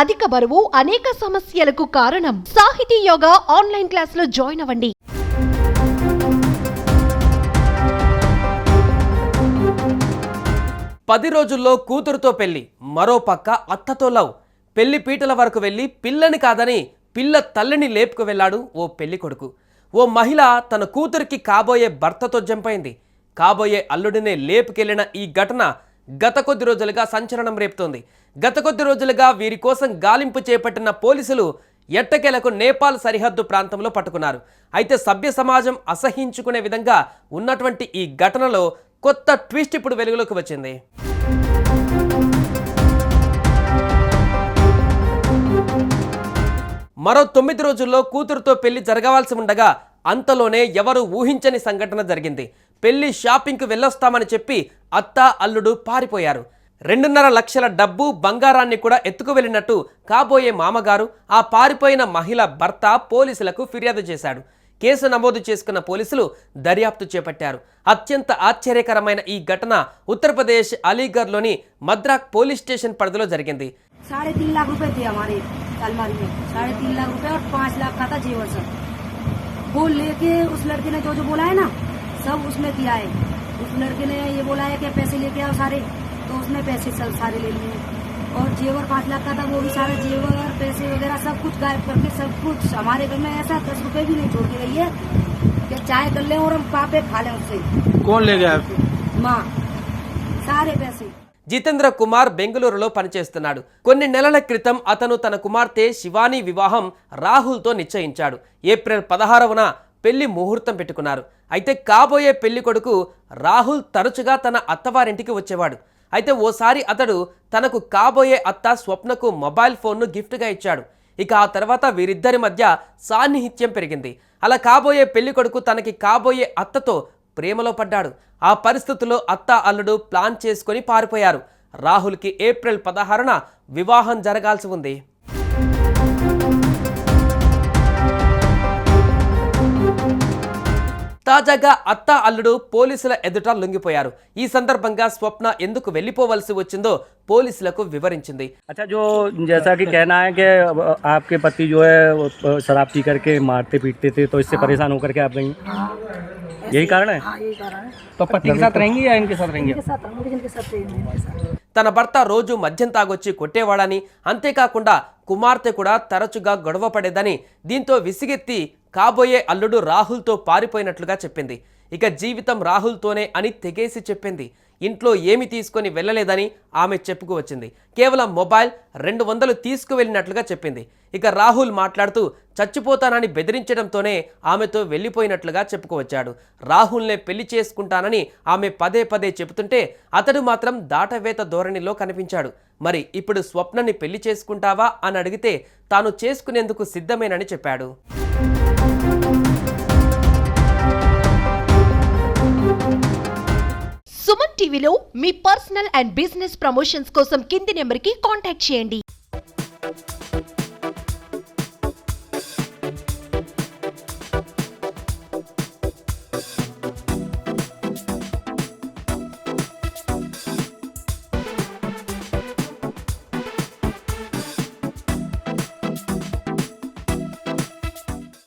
అధిక బరువు అనేక సమస్యలకు కారణం. సాహితీ యోగా ఆన్లైన్ క్లాసులో జాయిన్ అవ్వండి. పది రోజుల్లో కూతురుతో పెళ్లి, మరో పక్క అత్తతో లవ్. పెళ్లి పీటల వరకు వెళ్లి పిల్లని కాదని పిల్ల తల్లిని లేపుకు వెళ్లాడు ఓ పెళ్లి కొడుకు. ఓ మహిళ తన కూతురికి కాబోయే భర్తతో జంపైంది. కాబోయే అల్లుడినే లేపుకెళ్లిన ఈ ఘటన గత కొద్ది రోజులుగా సంచలనం రేపుతోంది. గత కొద్ది రోజులుగా వీరి కోసం గాలింపు చేపట్టిన పోలీసులు ఎట్టకేలకు నేపాల్ సరిహద్దు ప్రాంతంలో పట్టుకున్నారు. అయితే సభ్య సమాజం అసహించుకునే విధంగా ఉన్నటువంటి ఈ ఘటనలో కొత్త ట్విస్ట్ ఇప్పుడు వెలుగులోకి వచ్చింది. మరో 9 రోజుల్లో కూతురుతో పెళ్లి జరగవలసి ఉండగా అంతలోనే ఎవరు ఊహించని సంఘటన జరిగింది. పెళ్లి షాపింగ్కు వెళ్ళొస్తామని చెప్పి అత్త అల్లుడు పారిపోయారు. 2.5 లక్షల డబ్బు బంగారాన్ని కూడా ఎత్తుకు వెళ్ళినట్టు కాబోయే మామగారు ఆ పారిపోయిన మహిళ భర్త పోలీసులకు ఫిర్యాదు చేశాడు. కేసు నమోదు చేసుకున్న పోలీసులు దర్యాప్తు చేపట్టారు. అత్యంత ఆశ్చర్యకరమైన ఈ ఘటన ఉత్తరప్రదేశ్ అలీగఢ్లోని మద్రాక్ పోలీస్ స్టేషన్ పరిధిలో జరిగింది. 3.5 लाख रुपए थे हमारे अलमारी में, 3.5 लाख रुपए और 5 लाख का था जेवर सब। वो लेके उस लड़के ने जो बोला है ना सब उसने दिया है। उस लड़के ने ये बोला है कि पैसे लेके आओ सारे, तो उसने पैसे सब सारे ले लिए और जेवर 5 लाख का था, वो भी सारा जेवर पैसे वगैरह सब कुछ गायब करके सब कुछ हमारे घर में ऐसा 10 रुपए भी नहीं छोड़ के गई है कि चाय कर ले और हम पापे खा लें उससे। कौन ले गया? माँ, सारे पैसे। జితేంద్ర కుమార్ బెంగళూరులో పనిచేస్తున్నాడు. కొన్ని నెలల క్రితం అతను తన కుమార్తె శివాని వివాహం రాహుల్తో నిశ్చయించాడు. ఏప్రిల్ 16న పెళ్లి ముహూర్తం పెట్టుకున్నారు. అయితే కాబోయే పెళ్లి కొడుకు రాహుల్ తరచుగా తన అత్తవారింటికి వచ్చేవాడు. అయితే ఓసారి అతడు తనకు కాబోయే అత్త స్వప్నకు మొబైల్ ఫోన్ను గిఫ్ట్గా ఇచ్చాడు. ఇక ఆ తర్వాత వీరిద్దరి మధ్య సాన్నిహిత్యం పెరిగింది. అలా కాబోయే పెళ్లి కొడుకు తనకి కాబోయే అత్తతో ప్రేమలో పడ్డాడు. ఆ పరిస్థితుల్లో అత్త అల్లుడు ప్లాన్ చేసుకుని పారిపోయారు. రాహుల్కి ఏప్రిల్ 16న వివాహం జరగాల్సి ఉంది. తాజాగా అత్త అల్లుడు పోలీసుల ఎదుట లొంగిపోయారు. ఈ సందర్భంగా స్వప్న ఎందుకు వెళ్ళిపోవలసి వచ్చిందో పోలీసులకు వివరించింది. अच्छा, जो जैसा कि कहना है कि आपके पति जो है शराब पी करके मारते पीटते थे, तो इससे परेशान होकर के आप गई, यही कारण है? हाँ, यही कारण है। तो पति के साथ रहेंगी या इनके साथ रहेंगी? इनके साथ रहूंगी, जिनके साथ रहेंगी, इनके साथ। తన భర్త రోజు మద్యం తాగొచ్చి కొట్టేవాడని, అంతేకాకుండా కుమార్తె కూడా తరచుగా గొడవ పడేదని, దీంతో విసిగెత్తి కాబోయే అల్లుడు రాహుల్తో పారిపోయినట్లుగా చెప్పింది. ఇక జీవితం రాహుల్తోనే అని తెగేసి చెప్పింది. ఇంట్లో ఏమి తీసుకొని వెళ్ళలేదని ఆమె చెప్పుకు వచ్చింది. కేవలం మొబైల్ 200 తీసుకువెళ్ళినట్లుగా చెప్పింది. ఇక రాహుల్ మాట్లాడుతూ చచ్చిపోతానని బెదిరించడంతోనే ఆమెతో వెళ్ళిపోయినట్లుగా చెప్పుకోవచ్చాడు. రాహుల్నే పెళ్లి చేసుకుంటానని ఆమె పదే పదే చెబుతుంటే అతడు మాత్రం దాటవేత ధోరణిలో కనిపించాడు. మరి ఇప్పుడు స్వప్నని పెళ్లి చేసుకుంటావా అని అడిగితే తాను చేసుకునేందుకు సిద్ధమేనని చెప్పాడు. సుమన్ టీవీలో మీ పర్సనల్ అండ్ బిజినెస్ ప్రమోషన్స్ కోసం కింది నెంబర్కి కాంటాక్ట్ చేయండి.